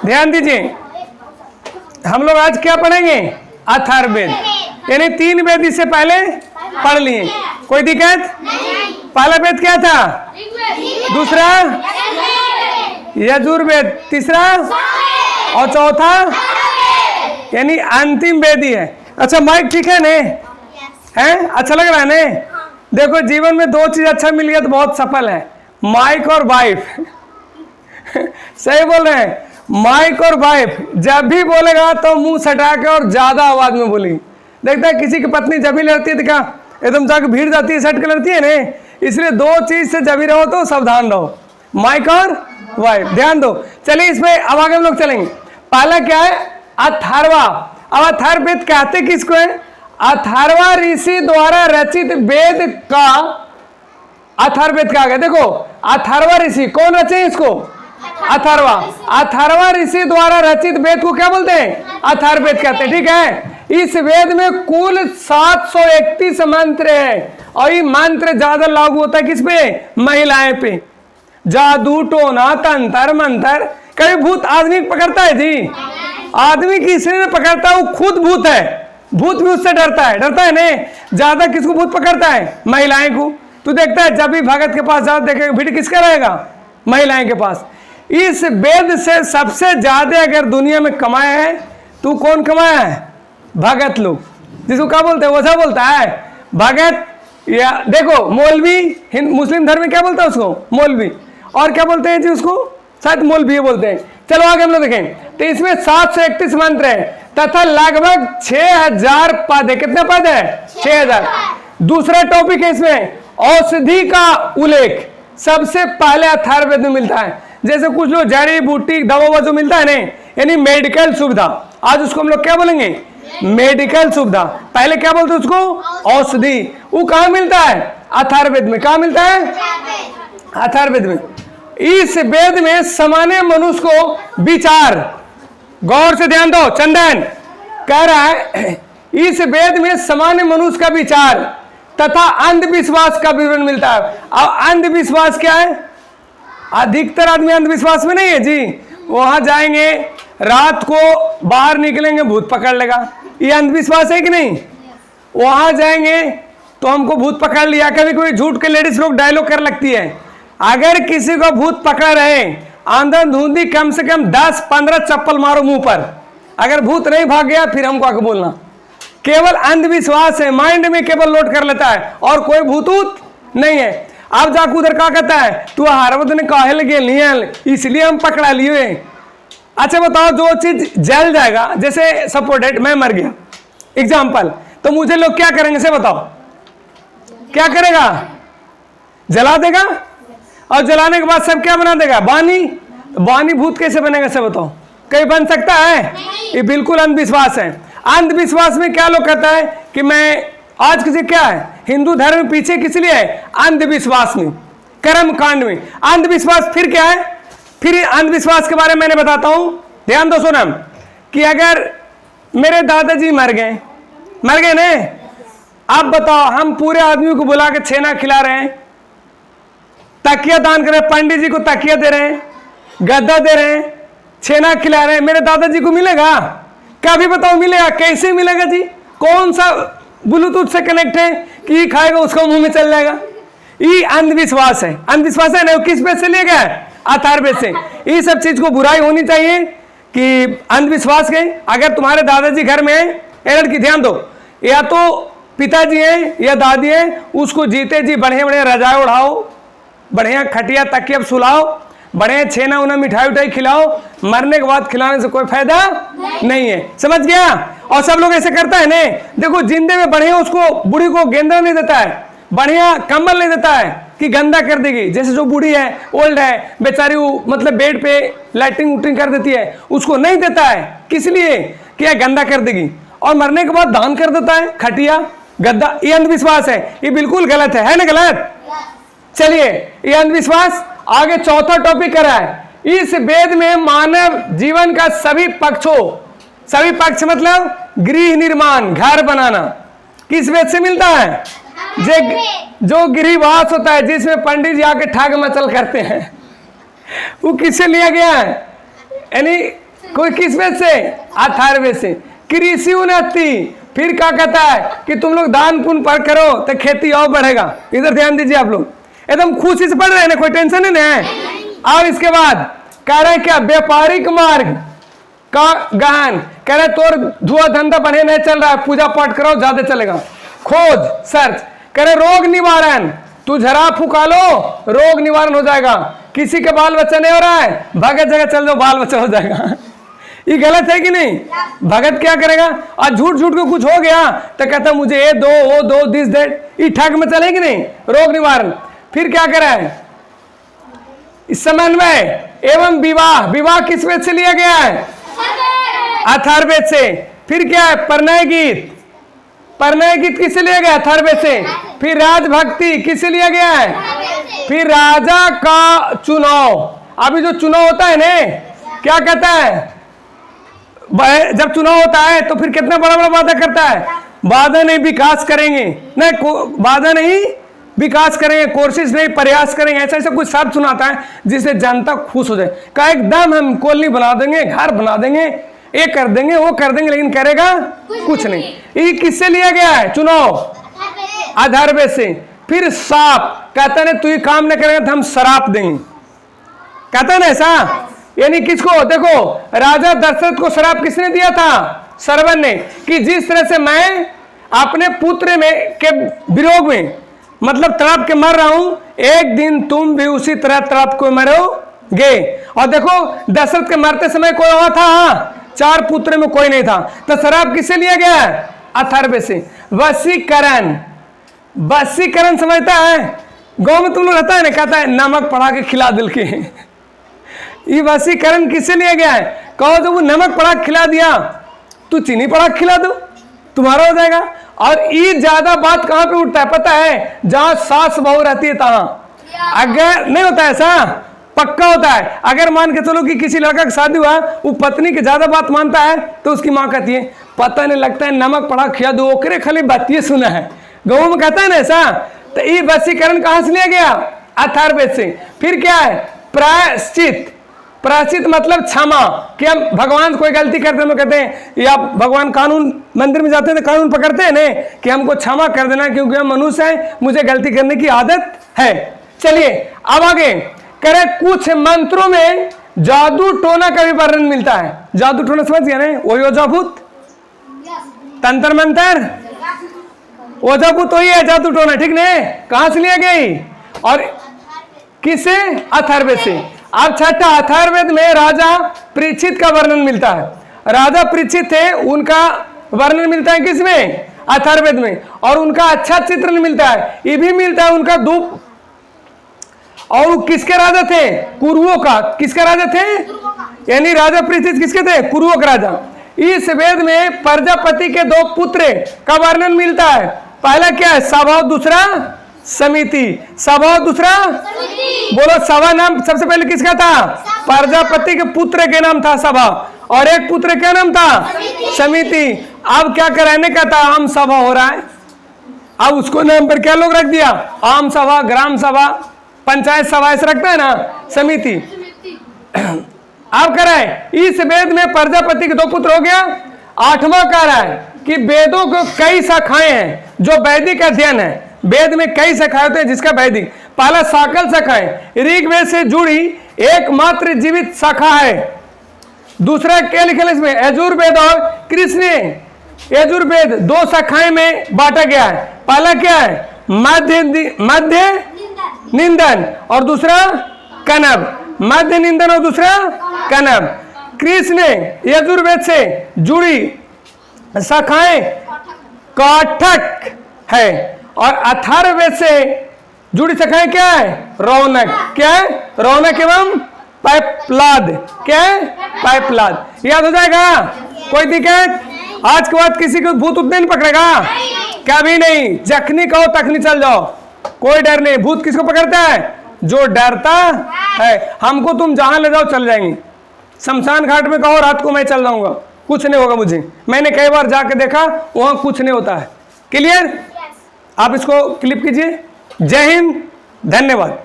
ध्यान दीजिए, हम लोग आज क्या पढ़ेंगे? अथर्ववेद, यानी 3 वेद इससे पहले पढ़ लिए, कोई दिक्कत? पहला वेद क्या था? दूसरा यजुर्वेद, तीसरा और चौथा यानी अंतिम वेद ही है। अच्छा माइक ठीक है ने? हैं? अच्छा लग रहा है ने? देखो जीवन में 2 चीज अच्छा मिल गया तो बहुत सफल है, माइक और वाइफ। सही बोल रहे हैं, माइक और वाइफ। जब भी बोलेगा तो मुंह सटा के और ज्यादा आवाज में बोलेगी। देखता है किसी की पत्नी जब भी लड़ती है तो क्या एकदम जाकर भीड़ जाती है, सट के लड़ती है ने? इसलिए 2 चीज से जब भी रहो तो सावधान रहो, माइक और वाइफ, ध्यान दो। चलिए इसमें अब आगे हम लोग चलेंगे। पहला क्या है? अथर्वा। अब अथर्ववेद कहते किसको है? अथर्वा ऋषि द्वारा रचित वेद का अथर्ववेद कहा गया। देखो अथर्वा ऋषि कौन रचे इसको? अथर्वा। अथर्वा ऋषि द्वारा रचित वेद को क्या बोलते हैं? अथर्ववेद कहते हैं, ठीक है। इस वेद में कुल 731 मंत्र है और ये मंत्र ज्यादा लागू होता है किस पे? महिलाएं पे। जादू टोना तंत्र मंत्र, कभी भूत आदमी पकड़ता है जी? आदमी किसी ने पकड़ता है वो खुद भूत है, भूत भी उससे डरता है, डरता है नहीं? ज्यादा किसको भूत पकड़ता है? महिलाएं को। तू देखता है जब भी भगत के पास जाओ देखेगा भीड़ किसका रहेगा? महिलाएं के पास। इस वेद से सबसे ज्यादा अगर दुनिया में कमाया है तो कौन कमाया है? भगत लोग, जिसको क्या बोलते हैं? ओझा बोलता है भगत, या देखो मौलवी, मुस्लिम धर्म में क्या बोलता है उसको? मौलवी। और क्या बोलते हैं जी उसको? शायद मौलवी बोलते हैं। चलो आगे हम लोग देखें तो इसमें 731 मंत्र है तथा लगभग 6000 पद है। कितने पद है? 6000। दूसरा टॉपिक है इसमें औषधि का उल्लेख सबसे पहले अथर्ववेद में मिलता है। जैसे कुछ लोग जड़ी बूटी दवा जो मिलता है ना, यानी मेडिकल सुविधा, आज उसको हम लोग क्या बोलेंगे? मेडिकल सुविधा। पहले क्या बोलते हैं उसको? औषधि। वो कहाँ मिलता है? अथर्ववेद में। कहाँ मिलता है? अथर्ववेद में। इस वेद में सामान्य मनुष्य को विचार, गौर से ध्यान दो, चंदन कह रहा है इस वेद में सामान्य मनुष्य का विचार तथा अंधविश्वास का विवरण मिलता है। अब अंधविश्वास क्या है? अधिकतर आदमी अंधविश्वास में नहीं है जी। वहां जाएंगे रात को बाहर निकलेंगे भूत पकड़ लेगा, ये अंधविश्वास है कि नहीं? वहां जाएंगे तो हमको भूत पकड़ लिया। कभी कभी झूठ के लेडीज लोग डायलॉग कर लगती है, अगर किसी को भूत पकड़ रहे आंधा धुंधी कम से कम 10-15 चप्पल मारो मुंह पर, अगर भूत नहीं भाग गया फिर हमको आके बोलना। केवल अंधविश्वास है, माइंड में केवल लोड कर लेता है और कोई भूतूत नहीं है। अब जाकर उधर क्या कहता है? तू हरवद ने काहे लगे नहीं इसलिए हम पकड़ा लिए। अच्छा बताओ, जो चीज जल जाएगा, जैसे सपोर्टेड मैं मर गया एग्जाम्पल, तो मुझे लोग क्या करेंगे से बताओ? क्या करेगा? जला देगा, और जलाने के बाद सब क्या बना देगा? बानी। बानी भूत कैसे बनेगा से बताओ? कहीं बन सकता है? ये बिल्कुल अंधविश्वास है। अंधविश्वास में क्या लोग कहता है कि मैं आज किसी क्या है हिंदू धर्म में पीछे किस लिए है? अंधविश्वास में, कर्म कांड में अंधविश्वास। फिर क्या है? फिर अंधविश्वास के बारे में मैंने बताता हूं, ध्यान दो सोनम, कि अगर मेरे दादाजी मर गए ने, आप बताओ हम पूरे आदमी को बुला के छेना खिला रहे हैं, तकिया दान कर रहे हैं, पंडित जी को तकिया दे रहे हैं, गद्दा दे रहे हैं, छेना खिला रहे हैं, मेरे दादाजी को मिलेगा? कभी बताओ मिलेगा? कैसे मिलेगा जी? कौन सा ब्लूटूथ से कनेक्ट है कि खाएगा उसका मुंह में चल जाएगा? ये अंधविश्वास है। अंधविश्वास है ना, किस पे से लिया गया है? अथर्ववेद से। ये सब चीज को बुराई होनी चाहिए कि अंधविश्वास के। अगर तुम्हारे दादाजी घर में है, लड़की ध्यान दो, या तो पिताजी है या दादी है, उसको जीते जी बढ़िया बढ़िया रजाई उड़ाओ, बढ़िया खटिया तकिया सुलाओ, बढ़िया छेना उना मिठाई उठाई खिलाओ। मरने के बाद खिलाने से कोई फायदा नहीं है, समझ गया? और सब लोग ऐसे करता है ने, देखो जिंदे में बढ़िया उसको बुढ़ी को गेंदा नहीं देता है, बढ़िया कंबल नहीं देता है कि गंदा कर देगी। जैसे जो बूढ़ी है, ओल्ड है बेचारी, वो मतलब बेड पे लाइटिंग उटिंग कर देती है, उसको नहीं देता है। किस लिए? कि यह गंदा कर देगी। और मरने के बाद दान कर देता है खटिया गद्दा। ये अंधविश्वास है, ये बिल्कुल गलत है ना? गलत। चलिए ये अंधविश्वास। आगे चौथा टॉपिक करा है, इस वेद में मानव जीवन का सभी पक्ष मतलब गृह निर्माण, घर बनाना, किस वेद से मिलता है? जो गृहवास होता है, जिसमें पंडित जी आके ठाग मचल करते हैं, वो किससे लिया गया है? यानी कोई किस वेद से? अथर्ववेद से। कृषि उन्नति, फिर क्या कहता है कि तुम लोग दान पुण्य पर करो तो खेती और बढ़ेगा। इधर ध्यान दीजिए आप लोग, एकदम खुशी से पढ़ रहे हैं ना, कोई टेंशन नहीं है। और इसके बाद कह रहे क्या? व्यापारिक मार्ग का गहन, कह रहे तोर धुआं धंधा बढ़े नहीं चल रहा है, पूजा पाठ करो ज्यादा चलेगा। खोज सर्च, कह रहे रोग निवारण, तू झरा फुका लो रोग निवारण हो जाएगा। किसी के बाल बच्चा नहीं हो रहा है, भगत जगह चल जाओ बाल बच्चा हो जाएगा। ये गलत है कि नहीं? भगत क्या करेगा? और झूठ झूठ को कुछ हो गया तो कहता मुझे ये दो वो दो दिस दैट, ये ठग में चले कि नहीं? रोग निवारण। फिर क्या करा है? समन्वय एवं विवाह, विवाह किस वेद से लिया गया है? अथर्ववेद से। फिर क्या है? परिणय गीत, परिणय गीत किससे लिया गया? अथर्ववेद से। फिर राजभक्ति किससे लिया गया है? फिर राजा का चुनाव, अभी जो चुनाव होता है ना, क्या कहता है? जब चुनाव होता है तो फिर कितना बड़ा बड़ा वादा करता है, वादा नहीं विकास करेंगे, नहीं वादा नहीं विकास करेंगे, कोशिश नहीं प्रयास करेंगे, ऐसा ऐसा कुछ शब्द सुनाता है जिससे जनता खुश हो जाए। का एकदम हम कॉलोनी बना देंगे, घर बना देंगे, ये कर देंगे वो कर देंगे, लेकिन करेगा कुछ नहीं। ये किससे लिया गया है? चुनाव अथर्ववेद से। फिर साप, कहता है तू ये काम नहीं करेगा तो हम शराप देंगे, कहता है ना ऐसा। यानी किसको? देखो राजा दशरथ को श्राप किसने दिया था? श्रवण ने, कि जिस तरह से मैं अपने पुत्र में के विरोग में मतलब तड़प के मर रहा हूं, एक दिन तुम भी उसी तरह तड़प को मरोगे। और देखो दशरथ के मरते समय कोई और था? 4 पुत्र में कोई नहीं था। तो श्राप किससे लिया गया है? अथर्ववेद से। वशीकरण, वशीकरण समझता है? गांव में तुम लोग रहता है ना, कहता है नमक पड़ा के खिला दिल के। ये वशीकरण किससे लिया गया है? कहो तो वो नमक पड़ा खिला दिया, तू चीनी पड़ा खिला दो, तुम्हारा हो जाएगा। और ये ज्यादा बात कहां पे उठता है पता है? जहां सास बहू रहती है तहां। अगर नहीं होता ऐसा, पक्का होता है। अगर मान के चलो कि किसी लड़का की शादी हुआ, वो पत्नी की ज्यादा बात मानता है तो उसकी माँ कहती है पता नहीं लगता है नमक पड़ा खिला दो, ओकरे खाली बातिए सुना है। गाँव में कहता है ना ऐसा। तो ये वशीकरण कहां से लिया गया? अथर्ववेद से। फिर क्या है? प्रायश्चित, प्रायश्चित मतलब क्षमा, कि हम भगवान कोई गलती करते हैं, कहते हैं या भगवान कानून, मंदिर में जाते हैं तो कानून पकड़ते हैं ना कि हमको क्षमा कर देना क्योंकि हम मनुष्य हैं, मुझे गलती करने की आदत है। चलिए अब आगे करे, कुछ मंत्रों में जादू टोना का भी वर्णन मिलता है। जादू टोना समझ गया ना? वही ओझाभूत, तंत्र मंत्र, ओझाभूत वही है जादू टोना, ठीक ना? कहां से लिया गया? और किससे? अथर्ववेद से। अब छठा, अथर्ववेद में राजा परीक्षित का वर्णन मिलता है। राजा परीक्षित थे, उनका वर्णन मिलता है किसमें? अथर्ववेद में। और उनका अच्छा चित्रण मिलता है, ये भी मिलता है उनका धूप। और वो किसके राजा थे? कुरुओं का। किसके राजा थे? यानी राजा परीक्षित किसके थे? कुरुओं के राजा। इस वेद में प्रजापति के 2 पुत्र का वर्णन मिलता है। पहला क्या है? सभा, दूसरा समिति। सभा, दूसरा बोलो। सभा नाम सबसे पहले किसका था? प्रजापति के पुत्र के नाम था सभा, और एक पुत्र क्या नाम था? समिति। अब क्या कराने का था? आम सभा हो रहा है, अब उसको नाम पर क्या लोग रख दिया? आम सभा, ग्राम सभा, पंचायत सभा ऐसे रखता है ना, समिति। अब कह रहा है इस वेद में प्रजापति के 2 पुत्र हो गया। 8वां कह रहा है कि वेदों को कई शाखाएं हैं जो वैदिक अध्ययन है। वेद में कई शाखाएं होते हैं जिसका वैदिक। पहला साकल शाखाएं, ऋग्वेद से जुड़ी एकमात्र जीवित शाखा है। दूसरा क्या लिखा है इसमें? यजुर्वेद और कृष्ण। यजुर्वेद 2 शाखाएं में बांटा गया है। पहला क्या है? मध्य निंदन और दूसरा कनब। मध्य निंदन और दूसरा कनब। कृष्ण यजुर्वेद से जुड़ी शाखाएं काठक है, और अथर्ववेद से जुड़ी शाखाएं क्या है? रौनक। क्या है? रौनक एवं पाइपलाद। क्या है? पाइपलाद। याद हो जाएगा? कोई दिक्कत? आज के बाद किसी को भूत उतने नहीं पकड़ेगा, कभी नहीं। जखनी कहो तखनी चल जाओ, कोई डर नहीं। भूत किसको पकड़ता है? जो डरता है। हमको तुम जहां ले जाओ चल जाएंगे। शमशान घाट में कहो रात को मैं चल जाऊंगा, कुछ नहीं होगा मुझे। मैंने कई बार जाके देखा, वहां कुछ नहीं होता है। क्लियर? आप इसको क्लिप कीजिए। जय हिंद, धन्यवाद।